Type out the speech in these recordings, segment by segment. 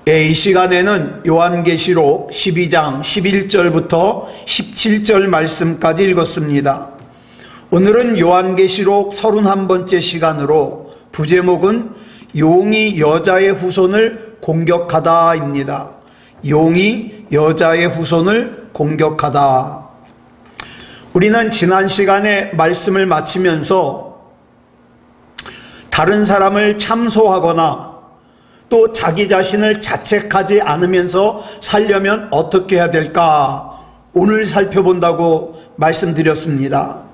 이 시간에는 요한계시록 12장 11절부터 17절 말씀까지 읽었습니다. 오늘은 요한계시록 31번째 시간으로 부제목은 용이 여자의 후손을 공격하다입니다. 용이 여자의 후손을 공격하다. 우리는 지난 시간에 말씀을 마치면서 다른 사람을 참소하거나 또 자기 자신을 자책하지 않으면서 살려면 어떻게 해야 될까? 오늘 살펴본다고 말씀드렸습니다.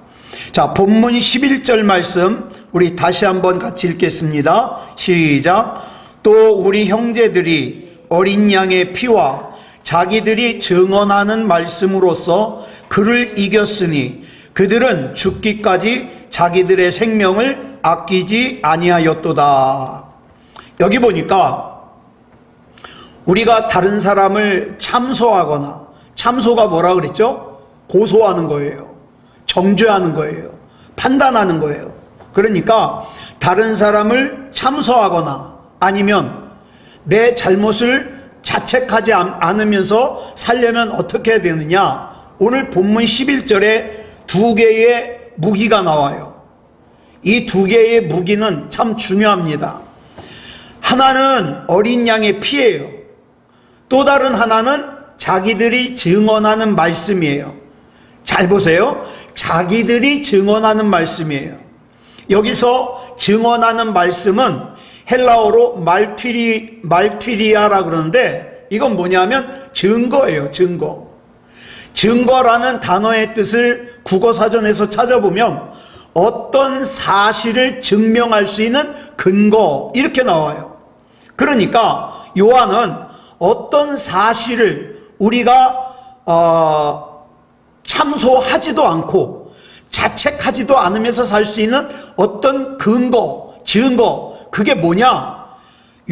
자, 본문 11절 말씀 우리 다시 한번 같이 읽겠습니다. 시작. 또 우리 형제들이 어린 양의 피와 자기들이 증언하는 말씀으로써 그를 이겼으니 그들은 죽기까지 자기들의 생명을 아끼지 아니하였도다. 여기 보니까 우리가 다른 사람을 참소하거나, 참소가 뭐라 그랬죠? 고소하는 거예요. 정죄하는 거예요. 판단하는 거예요. 그러니까 다른 사람을 참소하거나 아니면 내 잘못을 자책하지 않으면서 살려면 어떻게 해야 되느냐? 오늘 본문 11절에 두 개의 무기가 나와요. 이 두 개의 무기는 참 중요합니다. 하나는 어린 양의 피예요. 또 다른 하나는 자기들이 증언하는 말씀이에요. 잘 보세요. 자기들이 증언하는 말씀이에요. 여기서 증언하는 말씀은 헬라어로 말튀리아라 그러는데 이건 뭐냐면 증거예요. 증거. 증거라는 단어의 뜻을 국어사전에서 찾아보면 어떤 사실을 증명할 수 있는 근거 이렇게 나와요. 그러니까 요한은 어떤 사실을 우리가 참소하지도 않고 자책하지도 않으면서 살 수 있는 어떤 근거, 증거, 그게 뭐냐?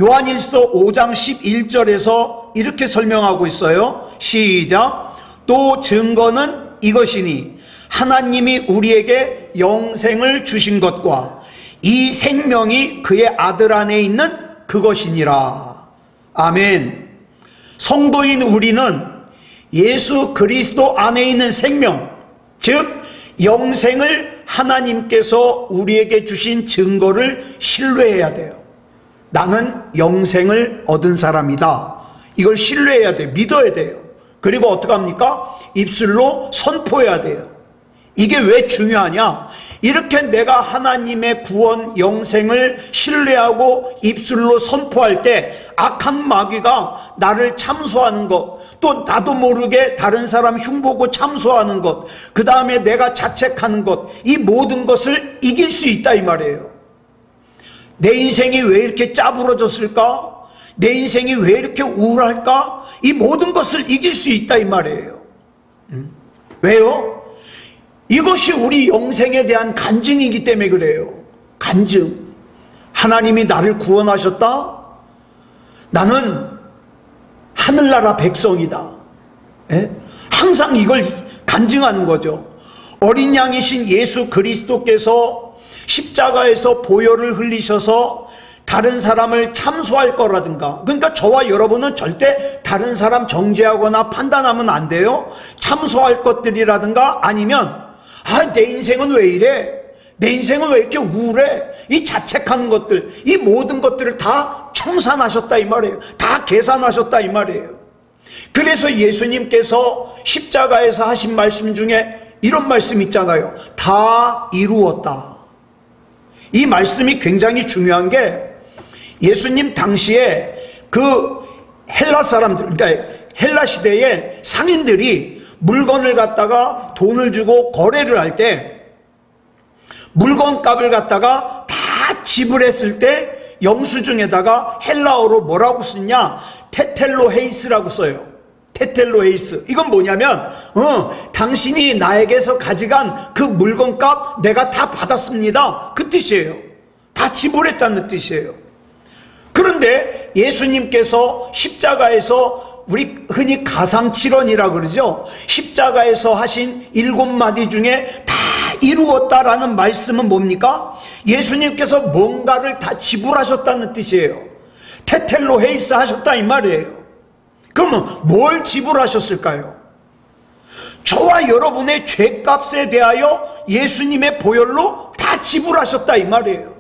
요한일서 5장 11절에서 이렇게 설명하고 있어요. 시작. 또 증거는 이것이니 하나님이 우리에게 영생을 주신 것과 이 생명이 그의 아들 안에 있는 그것이니라. 아멘. 성도인 우리는 예수 그리스도 안에 있는 생명, 즉 영생을 하나님께서 우리에게 주신 증거를 신뢰해야 돼요. 나는 영생을 얻은 사람이다. 이걸 신뢰해야 돼요. 믿어야 돼요. 그리고 어떻게 합니까? 입술로 선포해야 돼요. 이게 왜 중요하냐? 이렇게 내가 하나님의 구원, 영생을 신뢰하고 입술로 선포할 때 악한 마귀가 나를 참소하는 것, 또 나도 모르게 다른 사람 흉보고 참소하는 것, 그 다음에 내가 자책하는 것, 이 모든 것을 이길 수 있다 이 말이에요. 내 인생이 왜 이렇게 짜부러졌을까? 내 인생이 왜 이렇게 우울할까? 이 모든 것을 이길 수 있다 이 말이에요. 왜요? 이것이 우리 영생에 대한 간증이기 때문에 그래요. 간증. 하나님이 나를 구원하셨다? 나는 하늘나라 백성이다. 예? 항상 이걸 간증하는 거죠. 어린 양이신 예수 그리스도께서 십자가에서 보혈을 흘리셔서 다른 사람을 참소할 거라든가, 그러니까 저와 여러분은 절대 다른 사람 정죄하거나 판단하면 안 돼요. 참소할 것들이라든가 아니면 내 인생은 왜 이래? 내 인생은 왜 이렇게 우울해? 이 자책하는 것들, 이 모든 것들을 다 청산하셨다 이 말이에요. 다 계산하셨다 이 말이에요. 그래서 예수님께서 십자가에서 하신 말씀 중에 이런 말씀 있잖아요. 다 이루었다. 이 말씀이 굉장히 중요한 게 예수님 당시에 그 헬라 사람들, 그러니까 헬라 시대의 상인들이 물건을 갖다가 돈을 주고 거래를 할 때 물건값을 갖다가 다 지불했을 때 영수증에다가 헬라어로 뭐라고 쓰냐? 테텔로헤이스라고 써요. 테텔로헤이스. 이건 뭐냐면 당신이 나에게서 가져간 그 물건값 내가 다 받았습니다. 그 뜻이에요. 다 지불했다는 뜻이에요. 그런데 예수님께서 십자가에서 우리 흔히 가상칠언이라고 그러죠. 십자가에서 하신 7마디 중에 다 이루었다라는 말씀은 뭡니까? 예수님께서 뭔가를 다 지불하셨다는 뜻이에요. 테텔로 헤이스 하셨다 이 말이에요. 그러면 뭘 지불하셨을까요? 저와 여러분의 죄값에 대하여 예수님의 보혈로 다 지불하셨다 이 말이에요.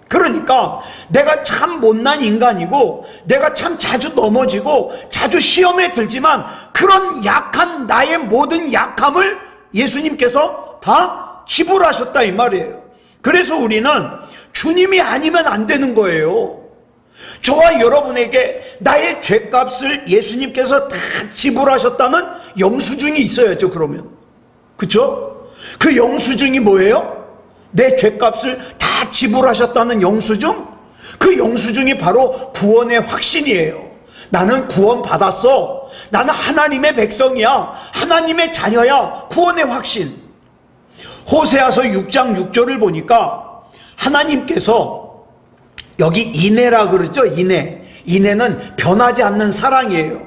그러니까 내가 참 못난 인간이고 내가 참 자주 넘어지고 자주 시험에 들지만 그런 약한 나의 모든 약함을 예수님께서 다 지불하셨다 이 말이에요. 그래서 우리는 주님이 아니면 안 되는 거예요. 저와 여러분에게 나의 죄값을 예수님께서 다 지불하셨다는 영수증이 있어야죠. 그러면 그렇죠? 그 영수증이 뭐예요? 내 죄값을 다 지불하셨다는 영수증? 그 영수증이 바로 구원의 확신이에요. 나는 구원 받았어. 나는 하나님의 백성이야. 하나님의 자녀야. 구원의 확신. 호세아서 6장 6절을 보니까 하나님께서 여기 인애라 그러죠. 인애는 변하지 않는 사랑이에요.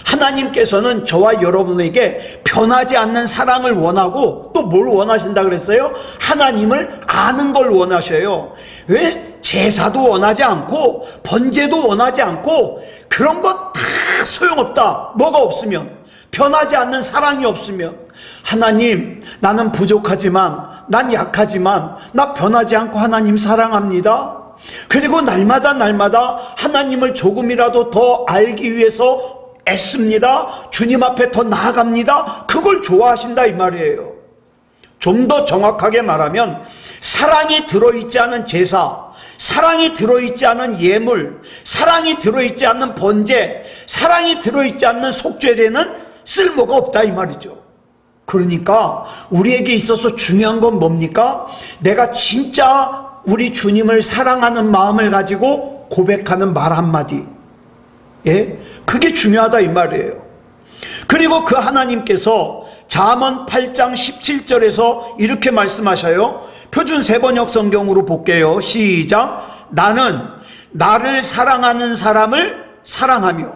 하나님께서는 저와 여러분에게 변하지 않는 사랑을 원하고 또 뭘 원하신다 그랬어요? 하나님을 아는 걸 원하셔요. 왜? 제사도 원하지 않고 번제도 원하지 않고 그런 것 다 소용없다. 뭐가 없으면, 변하지 않는 사랑이 없으면, 하나님 나는 부족하지만, 난 약하지만 나 변하지 않고 하나님 사랑합니다. 그리고 날마다 하나님을 조금이라도 더 알기 위해서 애씁니다. 주님 앞에 더 나아갑니다. 그걸 좋아하신다 이 말이에요. 좀 더 정확하게 말하면 사랑이 들어있지 않은 제사, 사랑이 들어있지 않은 예물, 사랑이 들어있지 않는 번제, 사랑이 들어있지 않는 속죄제는 쓸모가 없다 이 말이죠. 그러니까 우리에게 있어서 중요한 건 뭡니까? 내가 진짜 우리 주님을 사랑하는 마음을 가지고 고백하는 말 한마디, 예? 그게 중요하다 이 말이에요. 그리고 그 하나님께서 잠언 8장 17절에서 이렇게 말씀하셔요. 표준 세번역 성경으로 볼게요. 시작. 나는 나를 사랑하는 사람을 사랑하며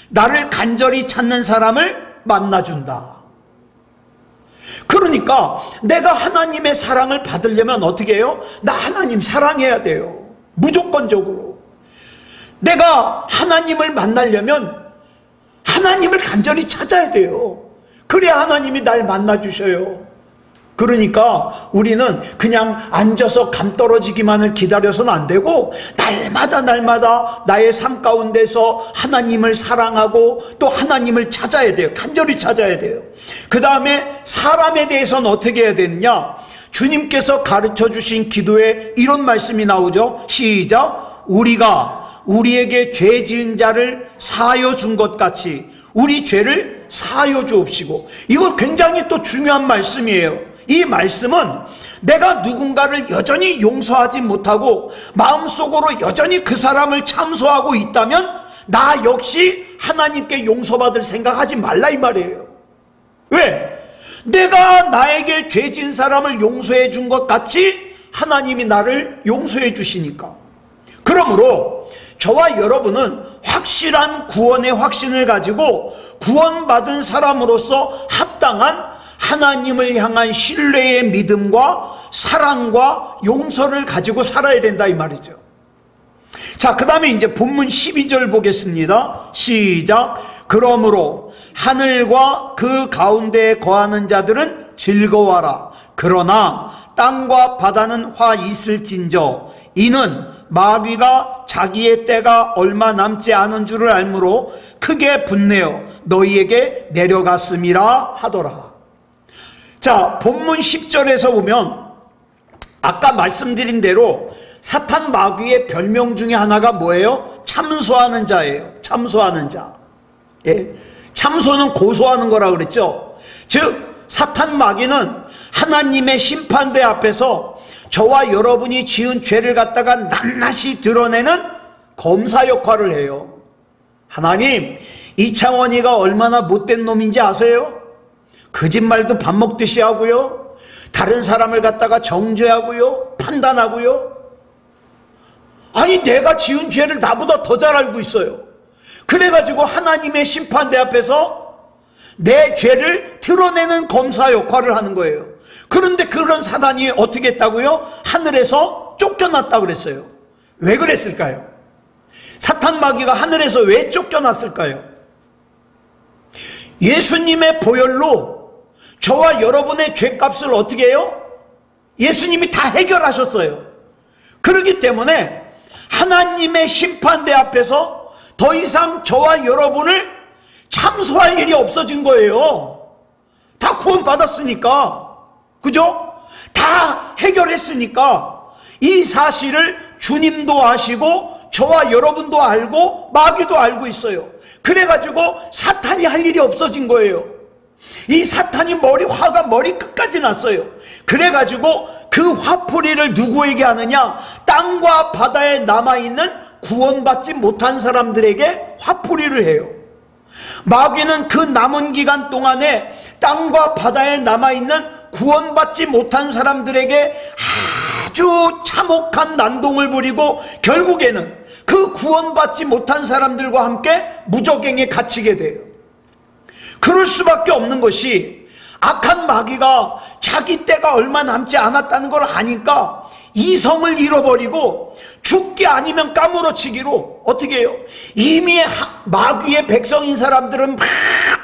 나를 간절히 찾는 사람을 만나준다. 그러니까 내가 하나님의 사랑을 받으려면 어떻게 해요? 나 하나님 사랑해야 돼요. 무조건적으로. 내가 하나님을 만나려면 하나님을 간절히 찾아야 돼요. 그래야 하나님이 날 만나주셔요. 그러니까 우리는 그냥 앉아서 감 떨어지기만을 기다려서는 안 되고 날마다 나의 삶 가운데서 하나님을 사랑하고 또 하나님을 찾아야 돼요. 간절히 찾아야 돼요. 그 다음에 사람에 대해서는 어떻게 해야 되느냐? 주님께서 가르쳐 주신 기도에 이런 말씀이 나오죠. 시작. 우리가 우리에게 죄 지은 자를 사하여 준 것 같이 우리 죄를 사하여 주옵시고. 이거 굉장히 또 중요한 말씀이에요. 이 말씀은 내가 누군가를 여전히 용서하지 못하고 마음속으로 여전히 그 사람을 참소하고 있다면 나 역시 하나님께 용서받을 생각하지 말라 이 말이에요. 왜? 내가 나에게 죄 지은 사람을 용서해 준 것 같이 하나님이 나를 용서해 주시니까. 그러므로 저와 여러분은 확실한 구원의 확신을 가지고 구원받은 사람으로서 합당한 하나님을 향한 신뢰의 믿음과 사랑과 용서를 가지고 살아야 된다 이 말이죠. 자, 그 다음에 이제 본문 12절 보겠습니다. 시작. 그러므로 하늘과 그 가운데에 거하는 자들은 즐거워하라. 그러나 땅과 바다는 화 있을진저 이는 마귀가 자기의 때가 얼마 남지 않은 줄을 알므로 크게 분내어 너희에게 내려갔음이라 하더라. 자, 본문 10절에서 보면 아까 말씀드린 대로 사탄 마귀의 별명 중에 하나가 뭐예요? 참소하는 자예요. 참소하는 자. 예? 참소는 고소하는 거라 그랬죠. 즉 사탄 마귀는 하나님의 심판대 앞에서 저와 여러분이 지은 죄를 갖다가 낱낱이 드러내는 검사 역할을 해요. 하나님, 이창원이가 얼마나 못된 놈인지 아세요? 거짓말도 밥 먹듯이 하고요, 다른 사람을 갖다가 정죄하고요, 판단하고요. 아니, 내가 지은 죄를 나보다 더 잘 알고 있어요. 그래가지고 하나님의 심판대 앞에서 내 죄를 드러내는 검사 역할을 하는 거예요. 그런데 그런 사단이 어떻게 했다고요? 하늘에서 쫓겨났다고 그랬어요. 왜 그랬을까요? 사탄 마귀가 하늘에서 왜 쫓겨났을까요? 예수님의 보혈로 저와 여러분의 죄값을 어떻게 해요? 예수님이 다 해결하셨어요. 그렇기 때문에 하나님의 심판대 앞에서 더 이상 저와 여러분을 참소할 일이 없어진 거예요. 다 구원받았으니까. 그죠? 다 해결했으니까. 이 사실을 주님도 아시고 저와 여러분도 알고 마귀도 알고 있어요. 그래가지고 사탄이 할 일이 없어진 거예요. 이 사탄이 화가 머리 끝까지 났어요. 그래가지고 그 화풀이를 누구에게 하느냐? 땅과 바다에 남아있는 구원받지 못한 사람들에게 화풀이를 해요. 마귀는 그 남은 기간 동안에 땅과 바다에 남아있는 구원받지 못한 사람들에게 아주 참혹한 난동을 부리고 결국에는 그 구원받지 못한 사람들과 함께 무저갱에 갇히게 돼요. 그럴 수밖에 없는 것이 악한 마귀가 자기 때가 얼마 남지 않았다는 걸 아니까 이성을 잃어버리고 죽기 아니면 까무러치기로 어떻게 해요? 이미 마귀의 백성인 사람들은 막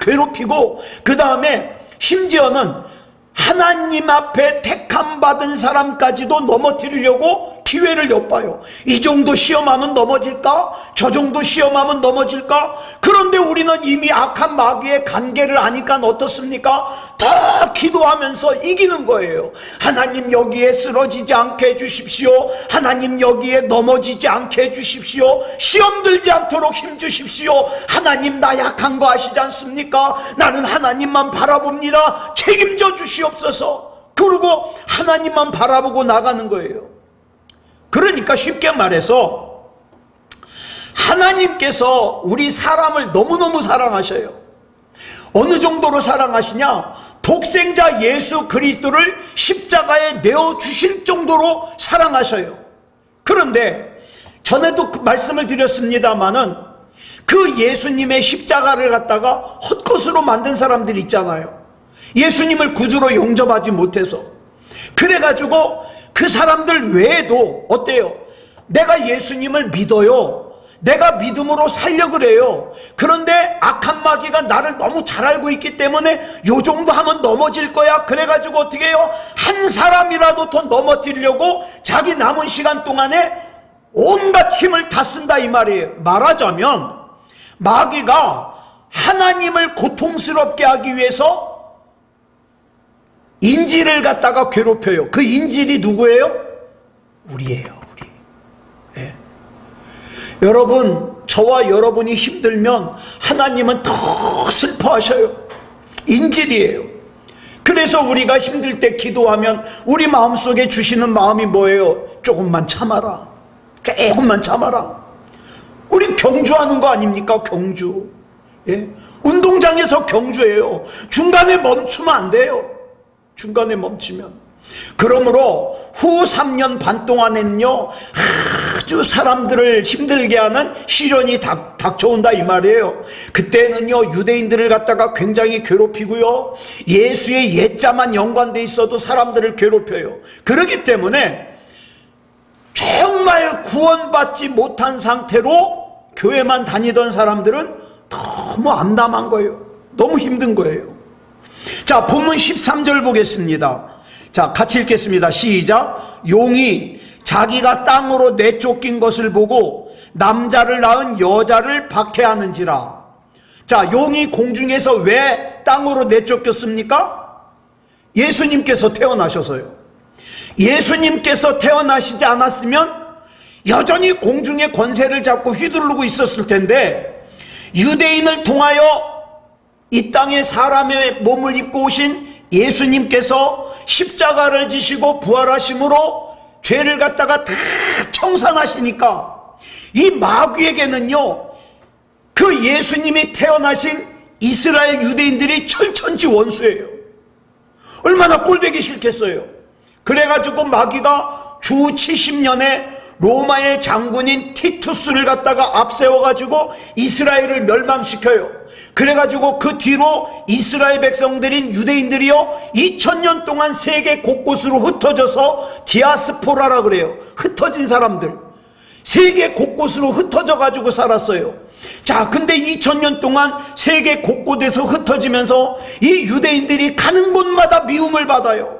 괴롭히고 그 다음에 심지어는 하나님 앞에 택함 받은 사람까지도 넘어뜨리려고 기회를 엿봐요. 이 정도 시험하면 넘어질까? 저 정도 시험하면 넘어질까? 그런데 우리는 이미 악한 마귀의 관계를 아니까 어떻습니까? 더 기도하면서 이기는 거예요. 하나님 여기에 쓰러지지 않게 해주십시오. 하나님 여기에 넘어지지 않게 해주십시오. 시험 들지 않도록 힘주십시오. 하나님 나 약한 거 아시지 않습니까? 나는 하나님만 바라봅니다. 책임져 주시옵소서. 그러고 하나님만 바라보고 나가는 거예요. 그러니까 쉽게 말해서 하나님께서 우리 사람을 너무너무 사랑하셔요. 어느 정도로 사랑하시냐? 독생자 예수 그리스도를 십자가에 내어주실 정도로 사랑하셔요. 그런데 전에도 말씀을 드렸습니다마는 그 예수님의 십자가를 갖다가 헛것으로 만든 사람들이 있잖아요. 예수님을 구주로 용접하지 못해서. 그래가지고 그 사람들 외에도 어때요? 내가 예수님을 믿어요. 내가 믿음으로 살려고 그래요. 그런데 악한 마귀가 나를 너무 잘 알고 있기 때문에 요 정도 하면 넘어질 거야. 그래가지고 어떻게 해요? 한 사람이라도 더 넘어뜨리려고 자기 남은 시간 동안에 온갖 힘을 다 쓴다 이 말이에요. 말하자면 마귀가 하나님을 고통스럽게 하기 위해서 인질을 갖다가 괴롭혀요. 그 인질이 누구예요? 우리예요. 우리. 네. 여러분, 저와 여러분이 힘들면 하나님은 더 슬퍼하셔요. 인질이에요. 그래서 우리가 힘들 때 기도하면 우리 마음속에 주시는 마음이 뭐예요? 조금만 참아라. 조금만 참아라. 우리 경주하는 거 아닙니까? 경주. 예? 운동장에서 경주해요. 중간에 멈추면 안 돼요. 중간에 멈추면. 그러므로 후 3년 반 동안에는요 아주 사람들을 힘들게 하는 시련이 닥쳐온다 이 말이에요. 그때는요 유대인들을 갖다가 굉장히 괴롭히고요, 예수의 옛자만 연관돼 있어도 사람들을 괴롭혀요. 그렇기 때문에 정말 구원받지 못한 상태로 교회만 다니던 사람들은 너무 암담한 거예요. 너무 힘든 거예요. 자, 본문 13절 보겠습니다. 자, 같이 읽겠습니다. 시작. 용이 자기가 땅으로 내쫓긴 것을 보고 남자를 낳은 여자를 박해하는지라. 자, 용이 공중에서 왜 땅으로 내쫓겼습니까? 예수님께서 태어나셔서요. 예수님께서 태어나시지 않았으면 여전히 공중의 권세를 잡고 휘두르고 있었을 텐데, 유대인을 통하여 이 땅에 사람의 몸을 입고 오신 예수님께서 십자가를 지시고 부활하심으로 죄를 갖다가 다 청산하시니까 이 마귀에게는요 그 예수님이 태어나신 이스라엘 유대인들이 철천지 원수예요. 얼마나 꼴보기 싫겠어요. 그래가지고 마귀가 주 70년에 로마의 장군인 티투스를 갖다가 앞세워가지고 이스라엘을 멸망시켜요. 그래가지고 그 뒤로 이스라엘 백성들인 유대인들이요 2000년 동안 세계 곳곳으로 흩어져서 디아스포라라 그래요. 흩어진 사람들. 세계 곳곳으로 흩어져 가지고 살았어요. 자, 근데 2000년 동안 세계 곳곳에서 흩어지면서 이 유대인들이 가는 곳마다 미움을 받아요.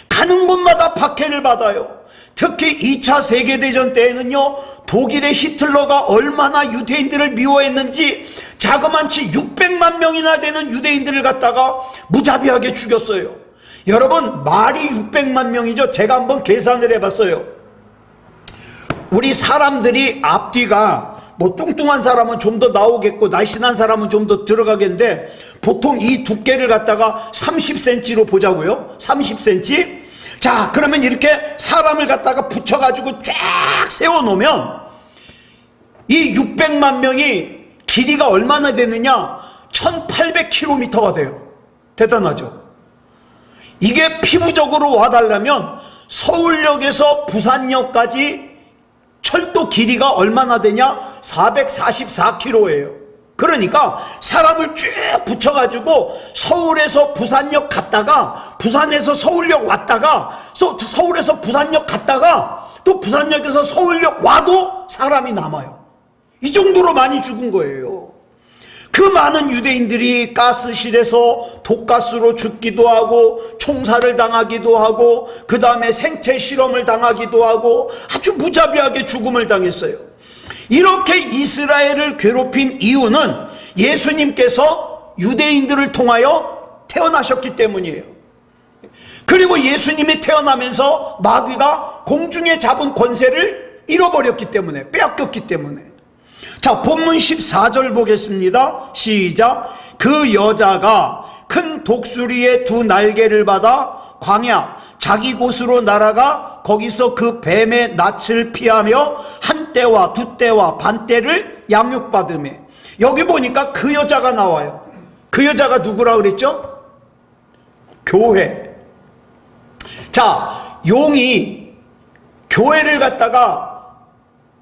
가는 곳마다 박해를 받아요. 특히 2차 세계대전 때에는요, 독일의 히틀러가 얼마나 유대인들을 미워했는지 자그만치 600만 명이나 되는 유대인들을 갖다가 무자비하게 죽였어요. 여러분, 말이 600만 명이죠. 제가 한번 계산을 해봤어요. 우리 사람들이 앞뒤가 뭐 뚱뚱한 사람은 좀 더 나오겠고 날씬한 사람은 좀 더 들어가겠는데, 보통 이 두께를 갖다가 30cm로 보자고요. 30cm. 자, 그러면 이렇게 사람을 갖다가 붙여가지고 쫙 세워놓으면 이 600만 명이 길이가 얼마나 되느냐? 1800km가 돼요. 대단하죠? 이게 피부적으로 와달라면 서울역에서 부산역까지 철도 길이가 얼마나 되냐? 444km예요. 그러니까 사람을 쭉 붙여가지고 서울에서 부산역 갔다가, 부산에서 서울역 왔다가, 서울에서 부산역 갔다가 또 부산역에서 서울역 와도 사람이 남아요. 이 정도로 많이 죽은 거예요. 그 많은 유대인들이 가스실에서 독가스로 죽기도 하고, 총살을 당하기도 하고, 그 다음에 생체 실험을 당하기도 하고, 아주 무자비하게 죽음을 당했어요. 이렇게 이스라엘을 괴롭힌 이유는 예수님께서 유대인들을 통하여 태어나셨기 때문이에요. 그리고 예수님이 태어나면서 마귀가 공중에 잡은 권세를 잃어버렸기 때문에, 빼앗겼기 때문에. 자, 본문 14절 보겠습니다. 시작. 그 여자가 큰 독수리의 두 날개를 받아 광야 자기 곳으로 날아가 거기서 그 뱀의 낯을 피하며 한 때와 두 때와 반 때를 양육받으며. 여기 보니까 그 여자가 나와요. 그 여자가 누구라 그랬죠? 교회. 자, 용이 교회를 갖다가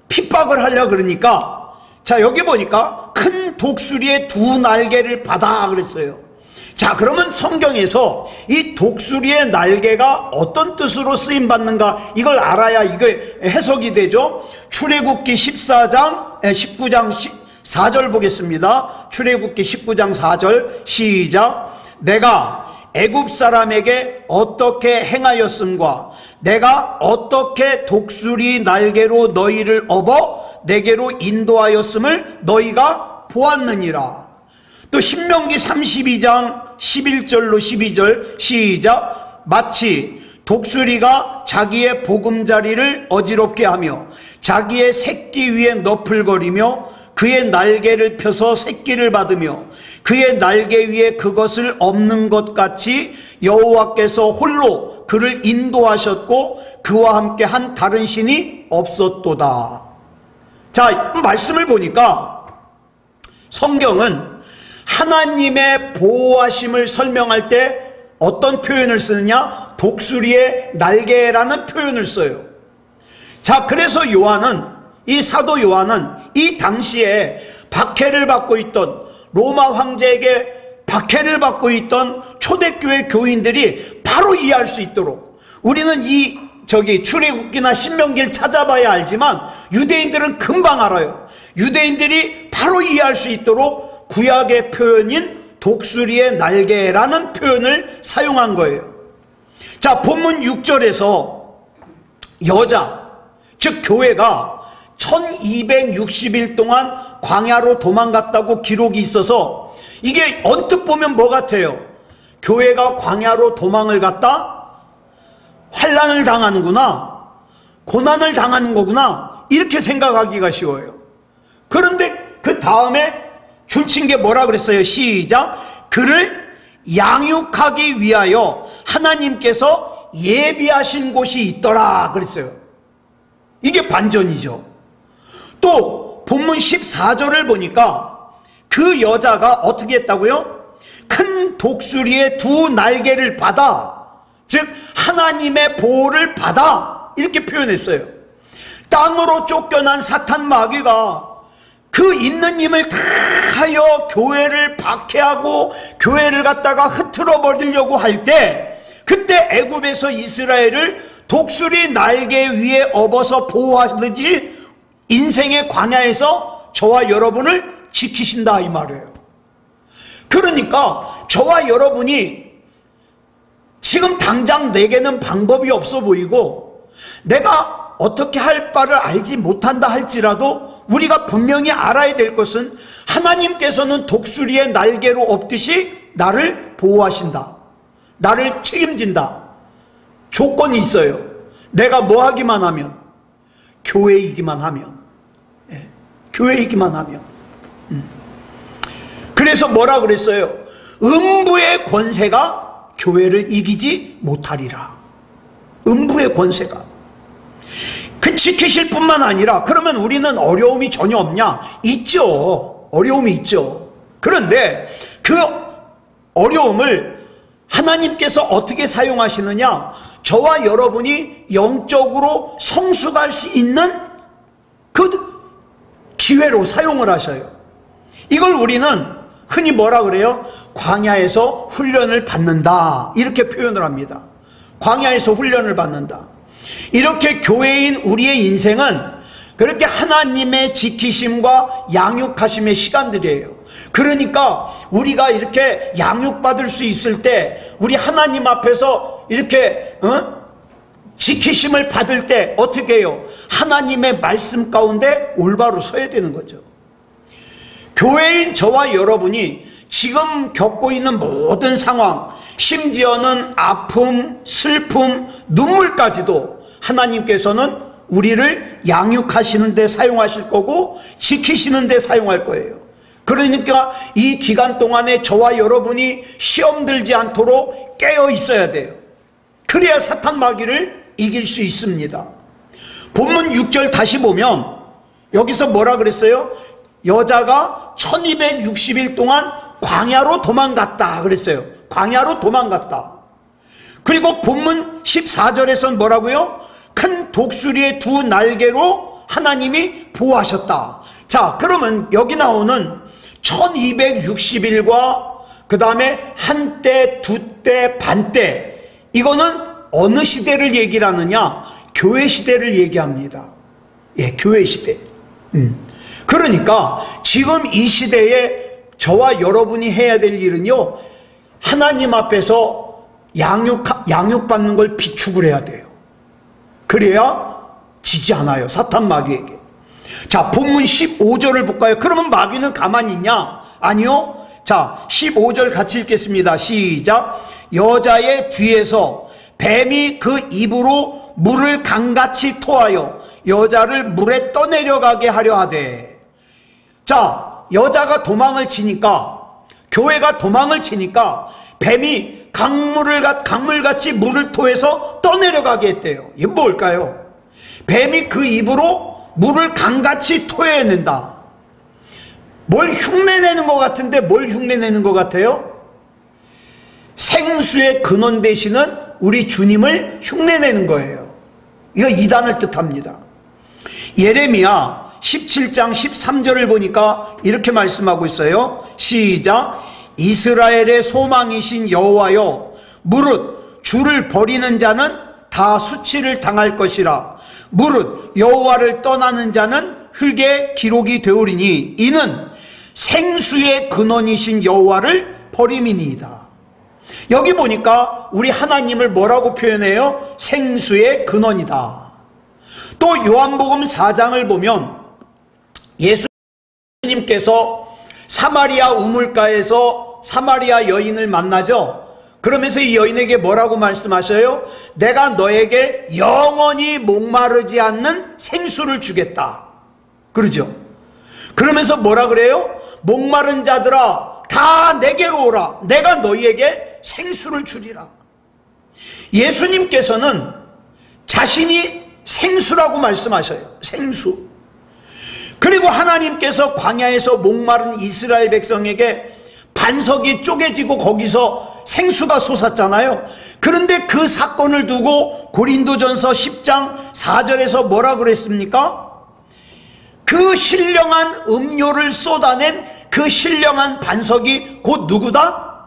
핍박을 하려 그러니까, 자, 여기 보니까 큰 독수리의 두 날개를 받아 그랬어요. 자, 그러면 성경에서 이 독수리의 날개가 어떤 뜻으로 쓰임받는가, 이걸 알아야 이게 해석이 되죠. 출애굽기 19장 4절 보겠습니다. 출애굽기 19장 4절 시작. 내가 애굽 사람에게 어떻게 행하였음과 내가 어떻게 독수리 날개로 너희를 업어 내게로 인도하였음을 너희가 보았느니라. 또 신명기 32장 11절로 12절 시작. 마치 독수리가 자기의 보금자리를 어지럽게 하며 자기의 새끼 위에 너풀거리며 그의 날개를 펴서 새끼를 받으며 그의 날개 위에 그것을 엎는 것 같이 여호와께서 홀로 그를 인도하셨고 그와 함께 한 다른 신이 없었도다. 자, 말씀을 보니까 성경은 하나님의 보호하심을 설명할 때 어떤 표현을 쓰느냐? 독수리의 날개라는 표현을 써요. 자, 그래서 요한은, 이 사도 요한은 이 당시에 박해를 받고 있던, 로마 황제에게 박해를 받고 있던 초대교회 교인들이 바로 이해할 수 있도록, 우리는 출애굽기나 신명기를 찾아봐야 알지만 유대인들은 금방 알아요. 유대인들이 바로 이해할 수 있도록 구약의 표현인 독수리의 날개라는 표현을 사용한 거예요. 자, 본문 6절에서 여자, 즉 교회가 1260일 동안 광야로 도망갔다고 기록이 있어서, 이게 언뜻 보면 뭐 같아요? 교회가 광야로 도망을 갔다? 환난을 당하는구나, 고난을 당하는 거구나, 이렇게 생각하기가 쉬워요. 그런데 그 다음에 줄친 게 뭐라 그랬어요? 시작. 그를 양육하기 위하여 하나님께서 예비하신 곳이 있더라 그랬어요. 이게 반전이죠. 또 본문 14절을 보니까 그 여자가 어떻게 했다고요? 큰 독수리의 두 날개를 받아, 즉 하나님의 보호를 받아, 이렇게 표현했어요. 땅으로 쫓겨난 사탄 마귀가 그 있는 힘을 다 하여 교회를 박해하고 교회를 갖다가 흐트러 버리려고 할 때, 그때 애굽에서 이스라엘을 독수리 날개 위에 업어서 보호하듯이 인생의 광야에서 저와 여러분을 지키신다 이 말이에요. 그러니까 저와 여러분이 지금 당장 내게는 방법이 없어 보이고 내가 어떻게 할 바를 알지 못한다 할지라도 우리가 분명히 알아야 될 것은 하나님께서는 독수리의 날개로 엎듯이 나를 보호하신다. 나를 책임진다. 조건이 있어요. 내가 뭐 하기만 하면, 교회이기만 하면, 교회이기만 하면. 그래서 뭐라 그랬어요? 음부의 권세가 교회를 이기지 못하리라. 음부의 권세가. 그 지키실 뿐만 아니라 그러면 우리는 어려움이 전혀 없냐? 있죠. 어려움이 있죠. 그런데 그 어려움을 하나님께서 어떻게 사용하시느냐? 저와 여러분이 영적으로 성숙할 수 있는 그 기회로 사용을 하셔요. 이걸 우리는 흔히 뭐라 그래요? 광야에서 훈련을 받는다 이렇게 표현을 합니다. 광야에서 훈련을 받는다. 이렇게 교회인 우리의 인생은 그렇게 하나님의 지키심과 양육하심의 시간들이에요. 그러니까 우리가 이렇게 양육받을 수 있을 때 우리 하나님 앞에서 이렇게 지키심을 받을 때 어떻게 해요? 하나님의 말씀 가운데 올바로 서야 되는 거죠. 교회인 저와 여러분이 지금 겪고 있는 모든 상황, 심지어는 아픔, 슬픔, 눈물까지도 하나님께서는 우리를 양육하시는 데 사용하실 거고 지키시는 데 사용할 거예요. 그러니까 이 기간 동안에 저와 여러분이 시험 들지 않도록 깨어 있어야 돼요. 그래야 사탄 마귀를 이길 수 있습니다. 본문 6절 다시 보면 여기서 뭐라 그랬어요? 여자가 1260일 동안 광야로 도망갔다 그랬어요. 광야로 도망갔다. 그리고 본문 14절에서는 뭐라고요? 큰 독수리의 두 날개로 하나님이 보호하셨다. 자, 그러면 여기 나오는 1260일과 그 다음에 한때, 두때, 반때, 이거는 어느 시대를 얘기를 하느냐? 교회 시대를 얘기합니다. 예, 교회 시대. 그러니까 지금 이 시대에 저와 여러분이 해야 될 일은요, 하나님 앞에서 양육받는 걸 비축을 해야 돼요. 그래야 지지 않아요, 사탄 마귀에게. 자, 본문 15절을 볼까요? 그러면 마귀는 가만히 있냐? 아니요. 자, 15절 같이 읽겠습니다. 시작. 여자의 뒤에서 뱀이 그 입으로 물을 강같이 토하여 여자를 물에 떠내려가게 하려 하되. 자, 여자가 도망을 치니까, 교회가 도망을 치니까 뱀이 강물같이 물을 토해서 떠내려가게 했대요. 이게 뭘까요? 뱀이 그 입으로 물을 강같이 토해낸다. 뭘 흉내내는 것 같은데 뭘 흉내내는 것 같아요? 생수의 근원 되시는 우리 주님을 흉내내는 거예요. 이거 이단을 뜻합니다. 예레미야 17장 13절을 보니까 이렇게 말씀하고 있어요. 시작. 이스라엘의 소망이신 여호와여, 무릇 주를 버리는 자는 다 수치를 당할 것이라. 무릇 여호와를 떠나는 자는 흙에 기록이 되오리니 이는 생수의 근원이신 여호와를 버림이니이다. 여기 보니까 우리 하나님을 뭐라고 표현해요? 생수의 근원이다. 또 요한복음 4장을 보면 예수님께서 사마리아 우물가에서 사마리아 여인을 만나죠. 그러면서 이 여인에게 뭐라고 말씀하셔요? 내가 너에게 영원히 목마르지 않는 생수를 주겠다. 그러죠. 그러면서 뭐라 그래요? 목마른 자들아 다 내게로 오라. 내가 너희에게 생수를 주리라. 예수님께서는 자신이 생수라고 말씀하셔요. 생수. 그리고 하나님께서 광야에서 목마른 이스라엘 백성에게 반석이 쪼개지고 거기서 생수가 솟았잖아요. 그런데 그 사건을 두고 고린도전서 10장 4절에서 뭐라 그랬습니까? 그 신령한 음료를 쏟아낸 그 신령한 반석이 곧 누구다?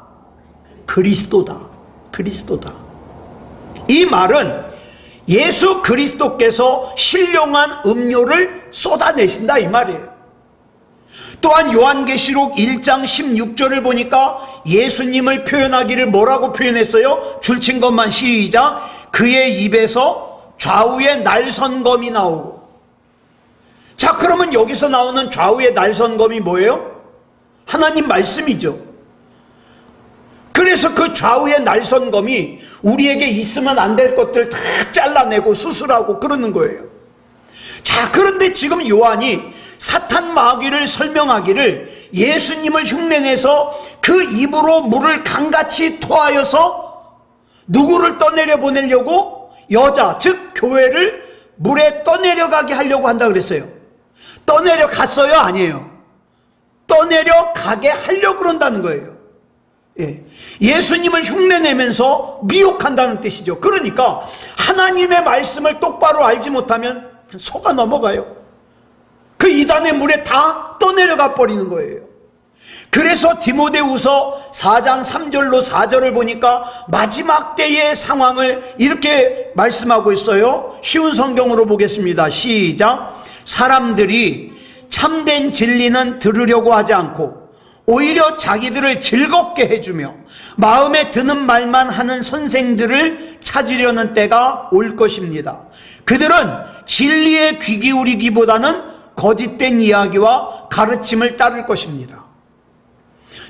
그리스도다. 그리스도다. 이 말은 예수 그리스도께서 신령한 음료를 쏟아내신다 이 말이에요. 또한 요한계시록 1장 16절을 보니까 예수님을 표현하기를 뭐라고 표현했어요? 줄친 것만 시작. 그의 입에서 좌우의 날선검이 나오고. 자, 그러면 여기서 나오는 좌우의 날선검이 뭐예요? 하나님 말씀이죠. 그래서 그 좌우의 날선검이 우리에게 있으면 안 될 것들 다 잘라내고 수술하고 그러는 거예요. 자, 그런데 지금 요한이 사탄 마귀를 설명하기를 예수님을 흉내내서 그 입으로 물을 강같이 토하여서 누구를 떠내려 보내려고? 여자, 즉 교회를 물에 떠내려가게 하려고 한다 그랬어요. 떠내려 갔어요? 아니에요. 떠내려 가게 하려고 그런다는 거예요. 예. 예수님을 흉내내면서 미혹한다는 뜻이죠. 그러니까 하나님의 말씀을 똑바로 알지 못하면 속아 넘어가요. 그 이단의 물에 다 떠내려가 버리는 거예요. 그래서 디모데후서 4장 3절로 4절을 보니까 마지막 때의 상황을 이렇게 말씀하고 있어요. 쉬운 성경으로 보겠습니다. 시작. 사람들이 참된 진리는 들으려고 하지 않고 오히려 자기들을 즐겁게 해주며 마음에 드는 말만 하는 선생들을 찾으려는 때가 올 것입니다. 그들은 진리에 귀 기울이기보다는 거짓된 이야기와 가르침을 따를 것입니다.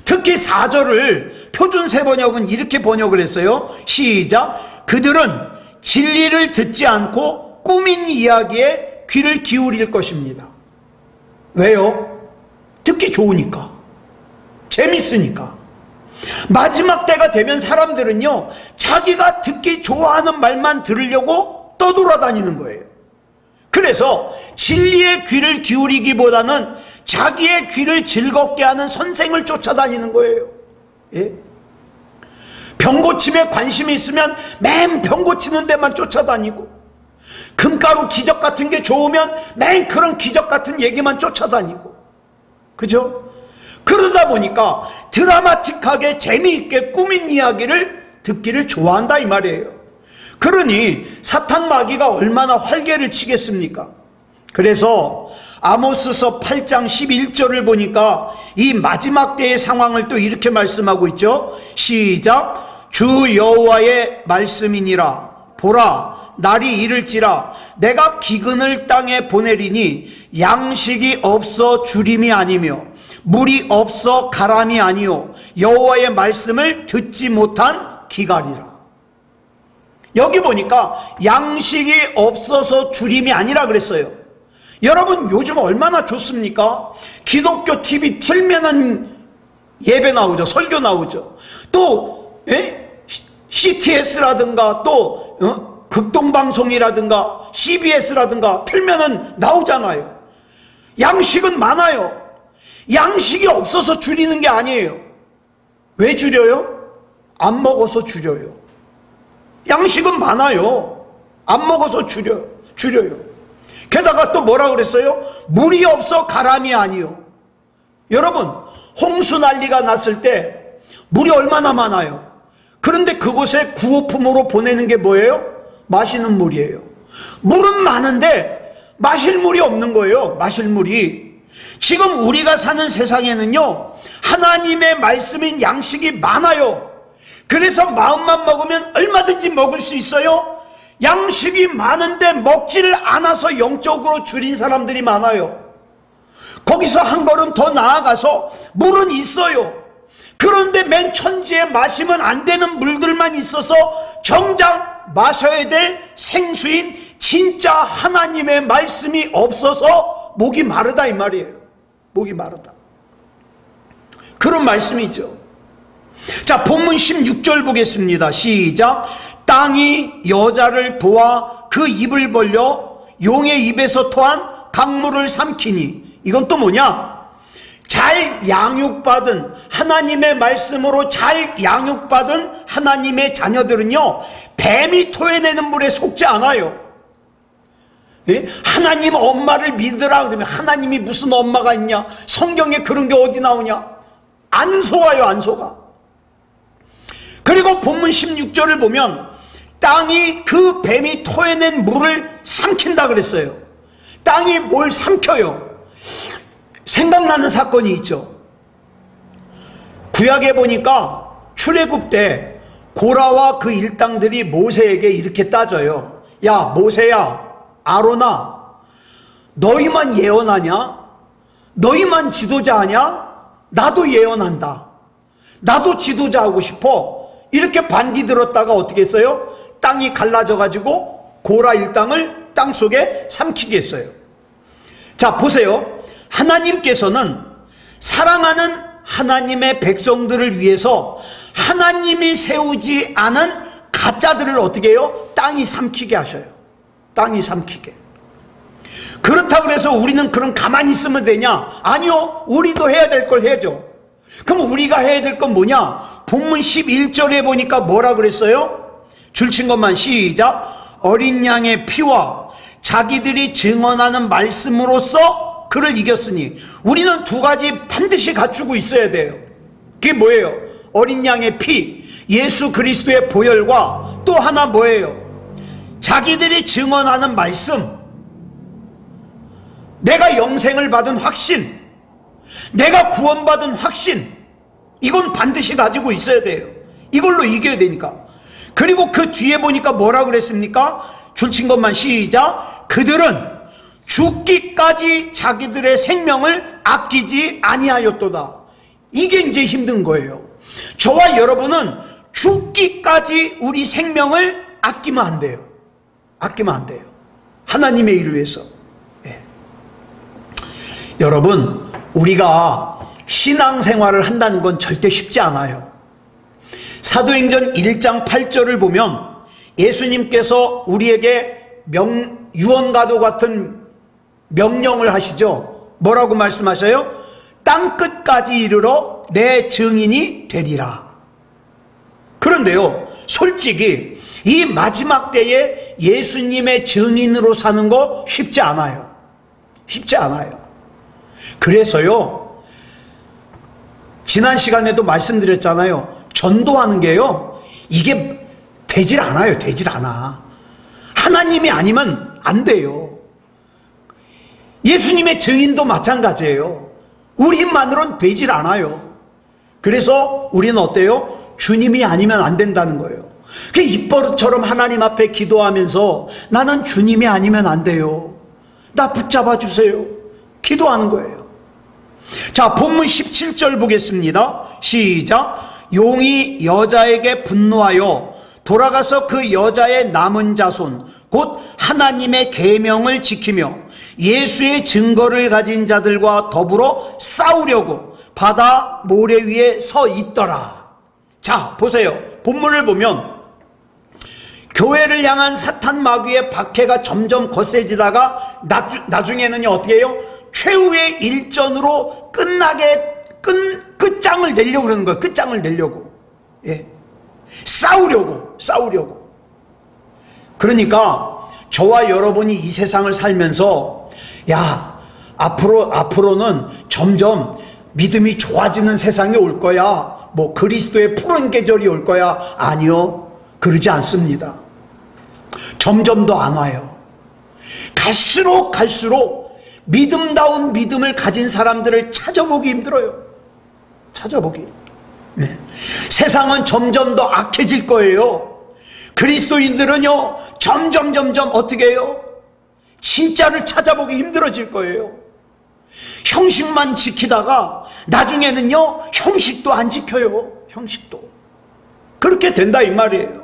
특히 4절을 표준세번역은 이렇게 번역을 했어요. 시작. 그들은 진리를 듣지 않고 꾸민 이야기에 귀를 기울일 것입니다. 왜요? 듣기 좋으니까, 재밌으니까. 마지막 때가 되면 사람들은요, 자기가 듣기 좋아하는 말만 들으려고 떠돌아다니는 거예요. 그래서 진리의 귀를 기울이기보다는 자기의 귀를 즐겁게 하는 선생을 쫓아다니는 거예요. 예? 병고침에 관심이 있으면 맨 병고치는 데만 쫓아다니고, 금가루 기적 같은 게 좋으면 맨 그런 기적 같은 얘기만 쫓아다니고, 그죠? 그러다 보니까 드라마틱하게 재미있게 꾸민 이야기를 듣기를 좋아한다 이 말이에요. 그러니 사탄 마귀가 얼마나 활개를 치겠습니까? 그래서 아모스서 8장 11절을 보니까 이 마지막 때의 상황을 또 이렇게 말씀하고 있죠. 시작. 주 여호와의 말씀이니라. 보라, 날이 이를지라 내가 기근을 땅에 보내리니 양식이 없어 주림이 아니며 물이 없어 가람이 아니요 여호와의 말씀을 듣지 못한 기갈이라. 여기 보니까 양식이 없어서 주림이 아니라 그랬어요. 여러분 요즘 얼마나 좋습니까? 기독교 TV 틀면은 예배 나오죠. 설교 나오죠. 또 CTS라든가 또 극동방송이라든가 CBS라든가 틀면은 나오잖아요. 양식은 많아요. 양식이 없어서 줄이는 게 아니에요. 왜 줄여요? 안 먹어서 줄여요. 양식은 많아요. 안 먹어서 줄여요. 게다가 또 뭐라 그랬어요? 물이 없어 가람이 아니요. 여러분 홍수 난리가 났을 때 물이 얼마나 많아요. 그런데 그곳에 구호품으로 보내는 게 뭐예요? 마시는 물이에요. 물은 많은데 마실 물이 없는 거예요. 마실 물이. 지금 우리가 사는 세상에는요 하나님의 말씀인 양식이 많아요. 그래서 마음만 먹으면 얼마든지 먹을 수 있어요. 양식이 많은데 먹지를 않아서 영적으로 줄인 사람들이 많아요. 거기서 한 걸음 더 나아가서 물은 있어요. 그런데 맨 천지에 마시면 안 되는 물들만 있어서 정작 마셔야 될 생수인 진짜 하나님의 말씀이 없어서 목이 마르다 이 말이에요. 목이 마르다. 그런 말씀이죠. 자, 본문 16절 보겠습니다. 시작. 땅이 여자를 도와 그 입을 벌려 용의 입에서 토한 강물을 삼키니. 이건 또 뭐냐? 잘 양육받은 하나님의 말씀으로 잘 양육받은 하나님의 자녀들은요 뱀이 토해내는 물에 속지 않아요. 예? 하나님 엄마를 믿으라 그러면 하나님이 무슨 엄마가 있냐? 성경에 그런 게 어디 나오냐? 안 속아요. 안 속아. 그리고 본문 16절을 보면 땅이 그 뱀이 토해낸 물을 삼킨다 그랬어요. 땅이 뭘 삼켜요? 생각나는 사건이 있죠. 구약에 보니까 출애굽 때 고라와 그 일당들이 모세에게 이렇게 따져요. 야, 모세야, 아론아, 너희만 예언하냐? 너희만 지도자하냐? 나도 예언한다. 나도 지도자하고 싶어. 이렇게 반기 들었다가 어떻게 했어요? 땅이 갈라져 가지고 고라 일당을 땅 속에 삼키게 했어요. 자, 보세요. 하나님께서는 사랑하는 하나님의 백성들을 위해서 하나님이 세우지 않은 가짜들을 어떻게 해요? 땅이 삼키게 하셔요. 땅이 삼키게. 그렇다고 해서 우리는 그럼 가만히 있으면 되냐? 아니요. 우리도 해야 될 걸 해야죠. 그럼 우리가 해야 될 건 뭐냐? 본문 11절에 보니까 뭐라 그랬어요? 줄친 것만 시작. 어린 양의 피와 자기들이 증언하는 말씀으로써 그를 이겼으니. 우리는 두 가지 반드시 갖추고 있어야 돼요. 그게 뭐예요? 어린 양의 피, 예수 그리스도의 보혈과 또 하나 뭐예요? 자기들이 증언하는 말씀. 내가 영생을 받은 확신, 내가 구원받은 확신, 이건 반드시 가지고 있어야 돼요. 이걸로 이겨야 되니까. 그리고 그 뒤에 보니까 뭐라 그랬습니까? 줄친 것만 시작. 그들은 죽기까지 자기들의 생명을 아끼지 아니하였도다. 이게 이제 힘든 거예요. 저와 여러분은 죽기까지 우리 생명을 아끼면 안 돼요. 아끼면 안 돼요. 하나님의 일을 위해서. 여러분, 우리가 신앙생활을 한다는 건 절대 쉽지 않아요. 사도행전 1장 8절을 보면 예수님께서 우리에게 유언과도 같은 명령을 하시죠. 뭐라고 말씀하셔요? 땅끝까지 이르러 내 증인이 되리라. 그런데요, 솔직히 이 마지막 때에 예수님의 증인으로 사는 거 쉽지 않아요. 쉽지 않아요. 그래서요, 지난 시간에도 말씀드렸잖아요. 전도하는 게요, 이게 되질 않아요. 되질 않아. 하나님이 아니면 안 돼요. 예수님의 증인도 마찬가지예요. 우리 힘만으로는 되질 않아요. 그래서 우리는 어때요? 주님이 아니면 안 된다는 거예요. 그 입버릇처럼 하나님 앞에 기도하면서 나는 주님이 아니면 안 돼요. 나 붙잡아 주세요. 기도하는 거예요. 자, 본문 17절 보겠습니다. 시작. 용이 여자에게 분노하여 돌아가서 그 여자의 남은 자손 곧 하나님의 계명을 지키며 예수의 증거를 가진 자들과 더불어 싸우려고 바다 모래 위에 서 있더라. 자, 보세요. 본문을 보면 교회를 향한 사탄 마귀의 박해가 점점 거세지다가 나중에는 어떻게 해요? 최후의 일전으로 끝장을 내려고 그러는 거예요. 끝장을 내려고. 예. 싸우려고. 그러니까 저와 여러분이 이 세상을 살면서 야, 앞으로는 점점 믿음이 좋아지는 세상이 올 거야. 뭐 그리스도의 푸른 계절이 올 거야. 아니요. 그러지 않습니다. 점점 더 안 와요. 갈수록 믿음다운 믿음을 가진 사람들을 찾아보기 힘들어요. 찾아보기. 네. 세상은 점점 더 악해질 거예요. 그리스도인들은요, 점점 어떻게 해요? 진짜를 찾아보기 힘들어질 거예요. 형식만 지키다가 나중에는요, 형식도 안 지켜요. 형식도. 그렇게 된다 이 말이에요.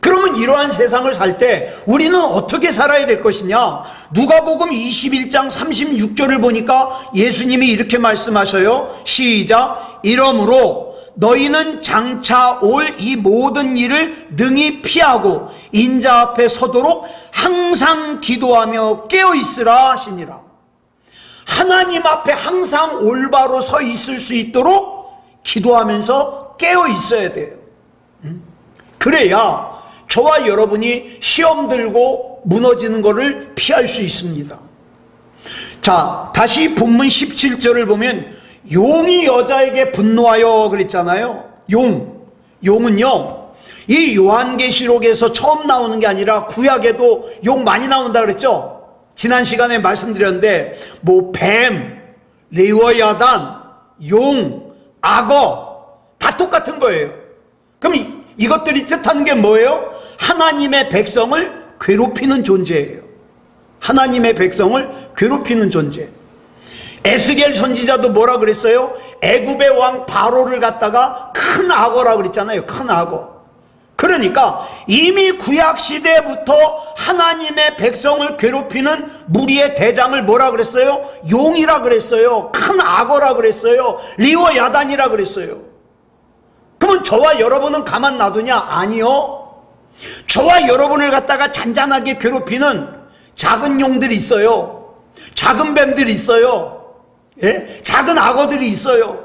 그러면 이러한 세상을 살 때 우리는 어떻게 살아야 될 것이냐? 누가복음 21장 36절을 보니까 예수님이 이렇게 말씀하셔요. 시작. 이러므로 너희는 장차 올 이 모든 일을 능히 피하고 인자 앞에 서도록 항상 기도하며 깨어있으라 하시니라. 하나님 앞에 항상 올바로 서 있을 수 있도록 기도하면서 깨어있어야 돼요. 그래야 저와 여러분이 시험 들고 무너지는 것을 피할 수 있습니다. 자, 다시 본문 17절을 보면 용이 여자에게 분노하여 그랬잖아요. 용은요, 이 요한계시록에서 처음 나오는 게 아니라 구약에도 용 많이 나온다 그랬죠? 지난 시간에 말씀드렸는데 뭐 뱀, 레위야단, 용, 악어 다 똑같은 거예요. 그럼 이것들이 뜻하는 게 뭐예요? 하나님의 백성을 괴롭히는 존재예요. 하나님의 백성을 괴롭히는 존재. 에스겔 선지자도 뭐라 그랬어요? 애굽의 왕 바로를 갖다가 큰 악어라 그랬잖아요. 큰 악어. 그러니까 이미 구약시대부터 하나님의 백성을 괴롭히는 무리의 대장을 뭐라 그랬어요? 용이라 그랬어요. 큰 악어라 그랬어요. 리워야단이라 그랬어요. 그러면 저와 여러분은 가만 놔두냐? 아니요. 저와 여러분을 갖다가 잔잔하게 괴롭히는 작은 용들이 있어요. 작은 뱀들이 있어요. 예? 작은 악어들이 있어요.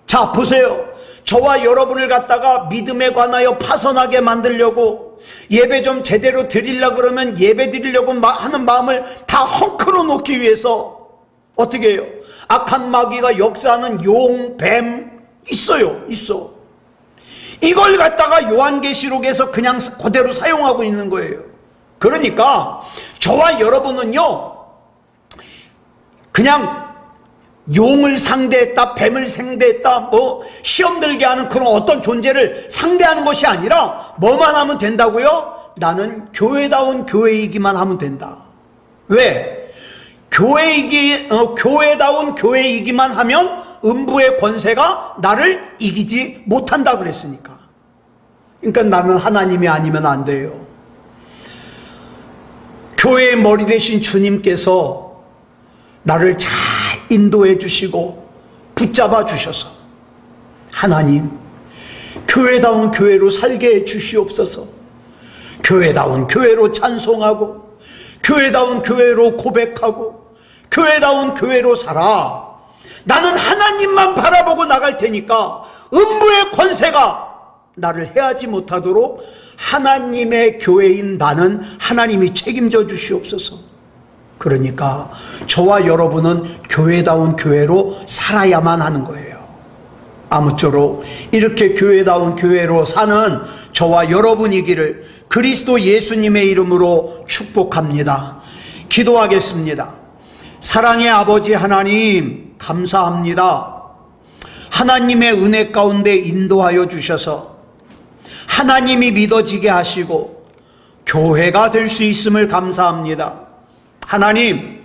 자, 보세요. 저와 여러분을 갖다가 믿음에 관하여 파선하게 만들려고 예배 좀 제대로 드리려고 그러면 예배 드리려고 하는 마음을 다 헝클어 놓기 위해서 어떻게 해요? 악한 마귀가 역사하는 용, 뱀 있어요. 있어. 이걸 갖다가 요한계시록에서 그냥 그대로 사용하고 있는 거예요. 그러니까 저와 여러분은요 그냥 용을 상대했다, 뱀을 상대했다, 뭐 시험 들게 하는 그런 어떤 존재를 상대하는 것이 아니라 뭐만 하면 된다고요? 나는 교회다운 교회이기만 하면 된다. 왜? 교회다운 교회이기만 하면 음부의 권세가 나를 이기지 못한다 그랬으니까. 그러니까 나는 하나님이 아니면 안 돼요. 교회의 머리 되신 주님께서 나를 잘 인도해 주시고 붙잡아 주셔서 하나님 교회다운 교회로 살게 해 주시옵소서. 교회다운 교회로 찬송하고 교회다운 교회로 고백하고 교회다운 교회로 살아. 나는 하나님만 바라보고 나갈 테니까 음부의 권세가 나를 해하지 못하도록 하나님의 교회인 나는 하나님이 책임져 주시옵소서. 그러니까 저와 여러분은 교회다운 교회로 살아야만 하는 거예요. 아무쪼록 이렇게 교회다운 교회로 사는 저와 여러분이기를 그리스도 예수님의 이름으로 축복합니다. 기도하겠습니다. 사랑의 아버지 하나님 감사합니다. 하나님의 은혜 가운데 인도하여 주셔서 하나님이 믿어지게 하시고 교회가 될 수 있음을 감사합니다. 하나님,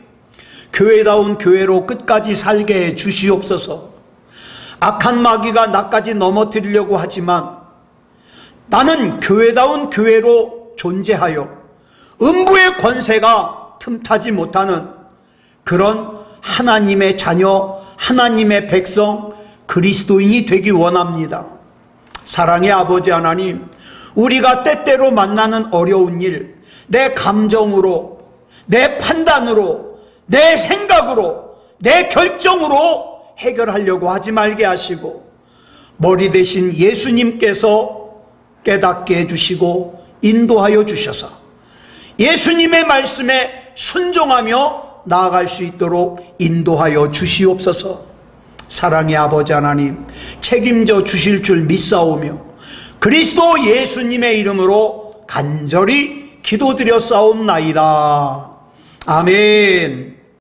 교회다운 교회로 끝까지 살게 해 주시옵소서. 악한 마귀가 나까지 넘어뜨리려고 하지만 나는 교회다운 교회로 존재하여 음부의 권세가 틈타지 못하는 그런 하나님의 자녀, 하나님의 백성, 그리스도인이 되기 원합니다. 사랑의 아버지 하나님, 우리가 때때로 만나는 어려운 일, 내 감정으로, 내 판단으로, 내 생각으로, 내 결정으로 해결하려고 하지 말게 하시고 머리 대신 예수님께서 깨닫게 해주시고 인도하여 주셔서 예수님의 말씀에 순종하며 나아갈 수 있도록 인도하여 주시옵소서. 사랑의 아버지 하나님 책임져 주실 줄 믿사오며 그리스도 예수님의 이름으로 간절히 기도드려 싸움나이다. 아멘.